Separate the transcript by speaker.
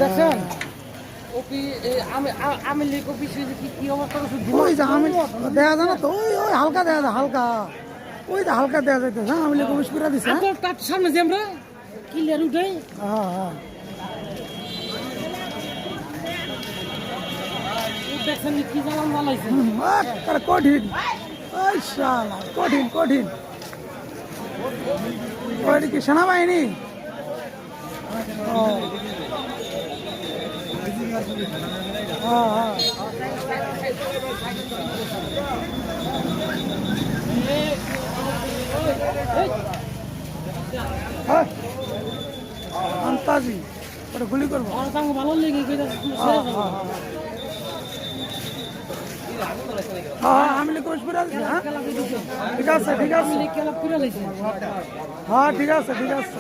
Speaker 1: দেখছেন আমি লিখো বিষয়ে কি অবস্থা
Speaker 2: ওই যে আমি দেখা যায় না তো ওই ওই হালকা দেখা যায় হালকা ওই যে হালকা দেখা যাইতে হ্যাঁ আমি কমিশ করে দিছি হ্যাঁ
Speaker 1: তার সামনে যে আমরা ক্লিয়ার উঠে
Speaker 2: হ্যাঁ হ্যাঁ
Speaker 1: দেখছেন কি জ্বালান জ্বালাইছে
Speaker 2: কঠিন ওই শালা কঠিন কঠিন ওইটা কি সেনাবাহিনী ও হ্যাঁ হ্যাঁ আন্তাজি ওটা গুলি করবো
Speaker 1: ভালো লেগে
Speaker 2: হ্যাঁ আমি কোচ করে আছি হ্যাঁ ঠিক আছে ঠিক আছে হ্যাঁ ঠিক আছে ঠিক আছে